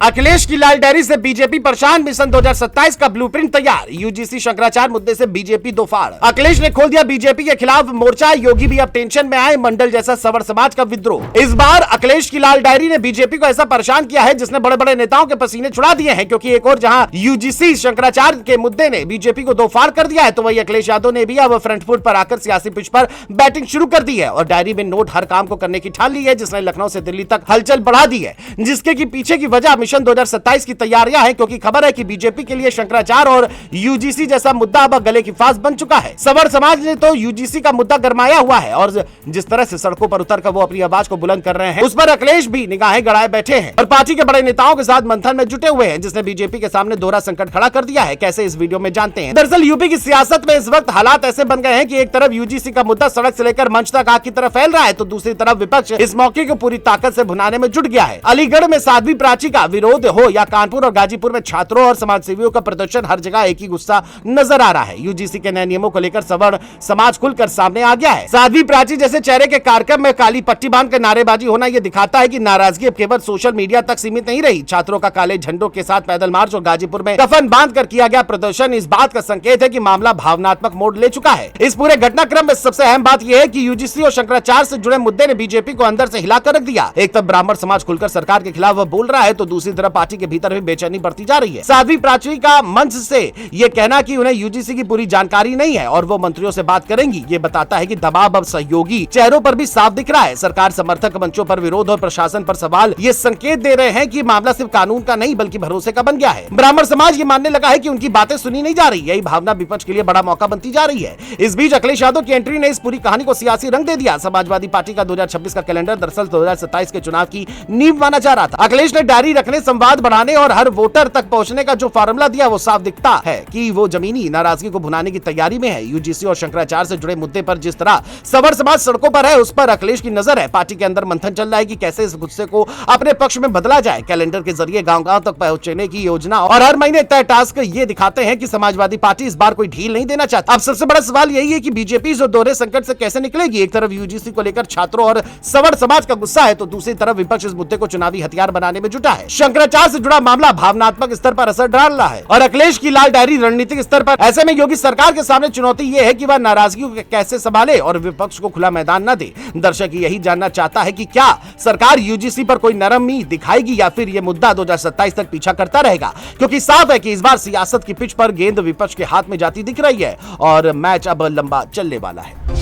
अखिलेश की लाल डायरी से बीजेपी परेशान, मिशन 2027 का ब्लूप्रिंट तैयार। यूजीसी शंकराचार्य मुद्दे से बीजेपी दो फाड़। अखिलेश ने खोल दिया बीजेपी के खिलाफ मोर्चा, योगी भी अब टेंशन में आए, मंडल जैसा सवर्ण समाज का विद्रोह। इस बार अखिलेश की लाल डायरी ने बीजेपी को ऐसा परेशान किया है जिसने बड़े बड़े नेताओं के पसीने छुड़ा दिए हैं, क्योंकि एक और जहां यूजीसी शंकराचार्य के मुद्दे ने बीजेपी को दो फाड़ कर दिया है, तो वही अखिलेश यादव ने भी अब फ्रंट फुट पर आकर सियासी पिच पर बैटिंग शुरू कर दी है और डायरी में नोट हर काम को करने की ठान ली है, जिसने लखनऊ से दिल्ली तक हलचल बढ़ा दी है। जिसके की पीछे की वजह मिशन 2027 की तैयारियां हैं, क्योंकि खबर है कि बीजेपी के लिए शंकराचार्य और यूजीसी जैसा मुद्दा अब गले की फांस बन चुका है। सवर्ण समाज ने तो यूजीसी का मुद्दा गरमाया हुआ है और जिस तरह से सड़कों पर उतरकर वो अपनी आवाज को बुलंद कर रहे हैं, उस पर अखिलेश भी निगाहें गड़ाए बैठे हैं और पार्टी के बड़े नेताओं के साथ मंथन में जुटे हुए हैं, जिसने बीजेपी के सामने दोहरा संकट खड़ा कर दिया है। कैसे, इस वीडियो में जानते हैं। दरअसल यूपी की सियासत में इस वक्त हालात ऐसे बन गए हैं कि एक तरफ यूजीसी का मुद्दा सड़क से लेकर मंच तक आग की तरफ फैल रहा है, तो दूसरी तरफ विपक्ष इस मौके को पूरी ताकत से भुनाने में जुट गया है। अलीगढ़ में साध्वी प्राची का विरोध हो या कानपुर और गाजीपुर में छात्रों और समाजसेवियों का प्रदर्शन, हर जगह एक ही गुस्सा नजर आ रहा है। यूजीसी के नए नियमों को लेकर सवर्ण समाज खुलकर सामने आ गया है। साध्वी प्राची जैसे चेहरे के कार्यक्रम में काली पट्टी बांधकर नारेबाजी होना यह दिखाता है कि नाराजगी अब केवल सोशल मीडिया तक सीमित नहीं रही। छात्रों का काले झंडों के साथ पैदल मार्च और गाजीपुर में कफन बांधकर किया गया प्रदर्शन इस बात का संकेत है कि मामला भावनात्मक मोड़ ले चुका है। इस पूरे घटनाक्रम में सबसे अहम बात यह है कि यूजीसी और शंकराचार्य से जुड़े मुद्दे ने बीजेपी को अंदर से हिलाकर रख दिया। एक तरफ ब्राह्मण समाज खुलकर सरकार के खिलाफ बोल रहा है, तो दूसरी तरफ पार्टी के भीतर भी बेचैनी बढ़ती जा रही है। साध्वी प्राची का मंच से ये कहना कि उन्हें यूजीसी की पूरी जानकारी नहीं है और वो मंत्रियों से बात करेंगी, ये बताता है कि दबाव अब सहयोगी चेहरों पर भी साफ दिख रहा है। सरकार समर्थक मंचों पर विरोध और प्रशासन पर सवाल ये संकेत दे रहे हैं कि मामला सिर्फ कानून का नहीं बल्कि भरोसे का बन गया है। ब्राह्मण समाज ये मानने लगा है कि उनकी बातें सुनी नहीं जा रही। यही भावना विपक्ष के लिए बड़ा मौका बनती जा रही है। इस बीच अखिलेश यादव की एंट्री ने इस पूरी कहानी को सियासी रंग दे दिया। समाजवादी पार्टी का 2026 का कैलेंडर दरअसल 2027 के चुनाव की नींव माना जा रहा था। अखिलेश ने डायरी रखने, संवाद बढ़ाने और हर वोटर तक पहुंचने का जो फार्मूला दिया, वो साफ दिखता है कि वो जमीनी नाराजगी को भुनाने की तैयारी में है। यूजीसी और शंकराचार्य से जुड़े मुद्दे पर जिस तरह सवर्ण समाज सड़कों पर है, उस पर अखिलेश की नजर है। पार्टी के अंदर मंथन चल रहा है कि कैसे इस गुस्से को अपने पक्ष में बदला जाए। कैलेंडर के जरिए गांव-गांव तक पहुंचने की योजना और हर महीने तय टास्क ये दिखाते हैं कि समाजवादी पार्टी इस बार कोई ढील नहीं देना चाहती। अब सबसे बड़ा सवाल यही है कि बीजेपी इस दोहरे संकट से कैसे निकलेगी। एक तरफ यूजीसी को लेकर छात्रों और सवर्ण समाज का गुस्सा है, तो दूसरी तरफ विपक्ष इस मुद्दे को चुनावी हथियार बनाने में जुटा है। शंकराचार्य से जुड़ा मामला भावनात्मक स्तर पर असर डाल रहा है और अखिलेश की लाल डायरी रणनीतिक स्तर पर। ऐसे में योगी सरकार के सामने चुनौती यह है कि वह नाराजगी को कैसे संभाले और विपक्ष को खुला मैदान न दे। दर्शक यही जानना चाहता है कि क्या सरकार यूजीसी पर कोई नरमी दिखाएगी या फिर यह मुद्दा 2027 तक पीछा करता रहेगा, क्योंकि साफ है कि इस बार सियासत की पिच पर गेंद विपक्ष के हाथ में जाती दिख रही है और मैच अब लंबा चलने वाला है।